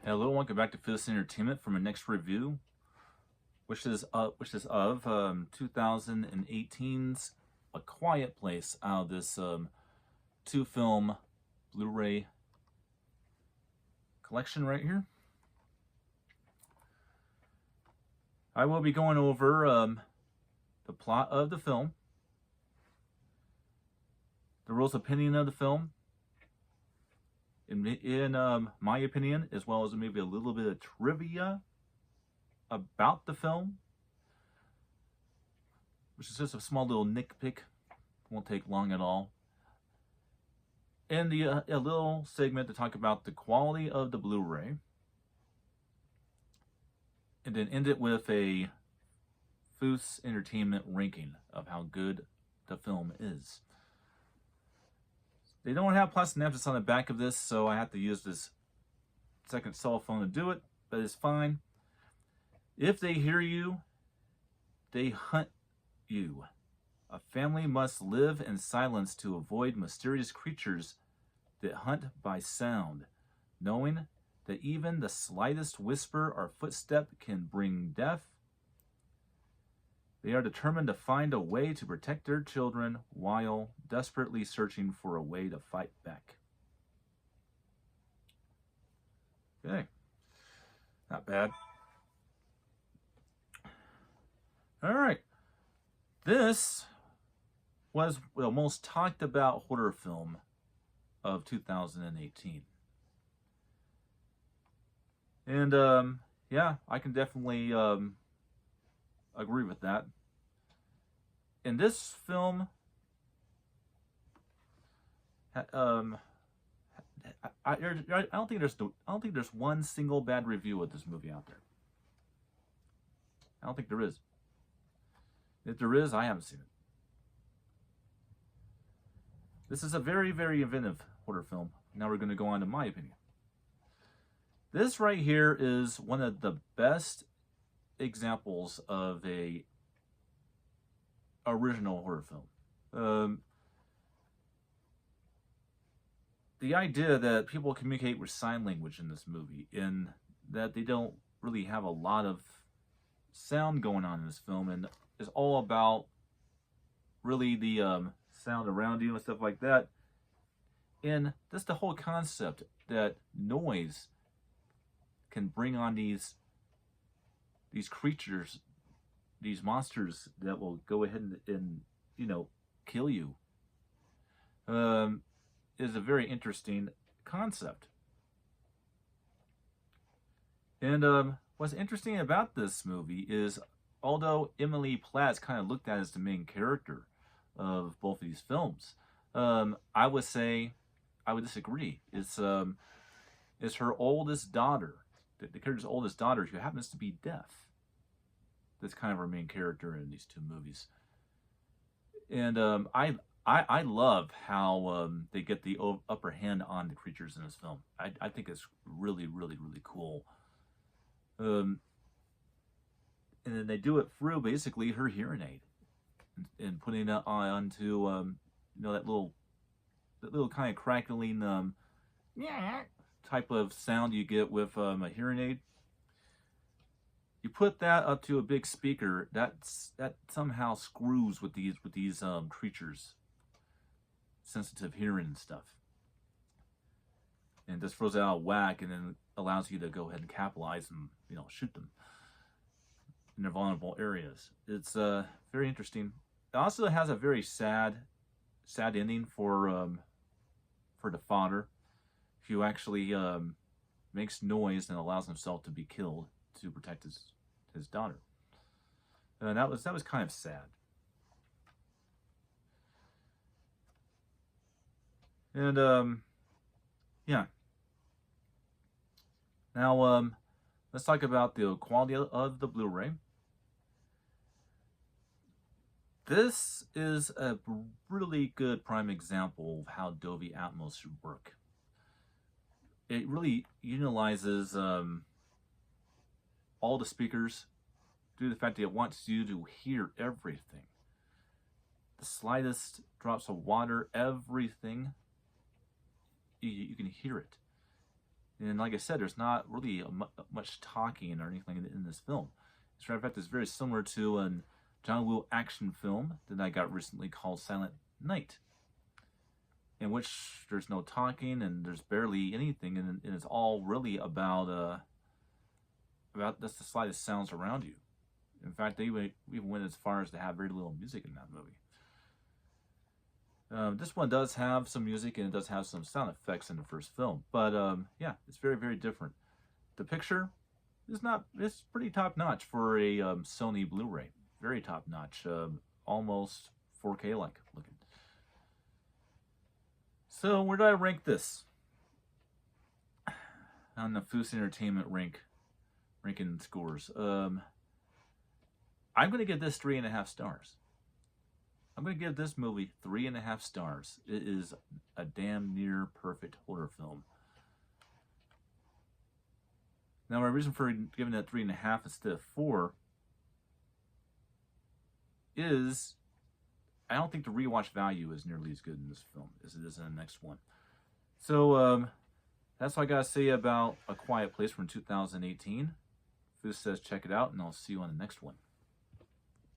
Hello, welcome back to Fist Entertainment for my next review, which is of 2018's A Quiet Place, out of this two-film Blu-ray collection right here. I will be going over the plot of the film, the rules opinion of the film, in my opinion, as well as maybe a little bit of trivia about the film, which is just a small little nitpick, won't take long at all, and a little segment to talk about the quality of the Blu-ray, and then end it with a Foos Entertainment ranking of how good the film is. They don't have plastic napkins on the back of this, so I have to use this second cell phone to do it, but it's fine. If they hear you, they hunt you. A family must live in silence to avoid mysterious creatures that hunt by sound, knowing that even the slightest whisper or footstep can bring death. They are determined to find a way to protect their children while desperately searching for a way to fight back. Okay. Not bad. All right. This was the most talked about horror film of 2018. And yeah, I can definitely agree with that. In this film, I don't think there's one single bad review of this movie out there. I don't think there is. If there is, I haven't seen it. This is a very, very inventive horror film. Now we're going to go on to my opinion. This right here is one of the best examples of a original horror film. The idea that people communicate with sign language in this movie, and that they don't really have a lot of sound going on in this film, and it's all about really the sound around you and stuff like that. And just the whole concept that noise can bring on these creatures, these monsters that will go ahead and you know, kill you, is a very interesting concept. And what's interesting about this movie is, although Emily Platt's kind of looked at as the main character of both of these films, I would disagree. It's her oldest daughter, the character's oldest daughter, who happens to be deaf. That's kind of our main character in these two movies. And I love how they get the upper hand on the creatures in this film. I think it's really, really, really cool. And then they do it through basically her hearing aid, and putting it onto you know, that little kind of crackling type of sound you get with a hearing aid. You put that up to a big speaker, that somehow screws with these creatures' sensitive hearing and stuff, and just throws it out of whack, and then allows you to go ahead and capitalize and, you know, shoot them in their vulnerable areas. It's very interesting. It also has a very sad ending for the father, who actually makes noise and allows himself to be killed to protect his daughter. And that was kind of sad. And yeah. Now let's talk about the quality of the Blu-ray. This is a really good prime example of how Dolby Atmos should work. It really utilizes all the speakers due to the fact that it wants you to hear everything. The slightest drops of water, everything, you can hear it. And like I said, there's not really much talking or anything in this film. As a matter of fact, it's very similar to a John Woo action film that I got recently called Silent Night, in which there's no talking and there's barely anything, and it's all really about just the slightest sounds around you. In fact, they even went as far as to have very little music in that movie. This one does have some music and it does have some sound effects in the first film, but yeah, it's very, very different. The picture is it's pretty top notch for a Sony Blu-ray. Very top notch, almost 4K like looking. So where do I rank this on the Foose Entertainment ranking scores? I'm going to give this 3.5 stars. I'm going to give this movie 3.5 stars. It is a damn near perfect horror film. Now, my reason for giving it 3.5 instead of 4 is I don't think the rewatch value is nearly as good in this film as it is in the next one. So, that's all I got to say about A Quiet Place from 2018. Foose says check it out, and I'll see you on the next one.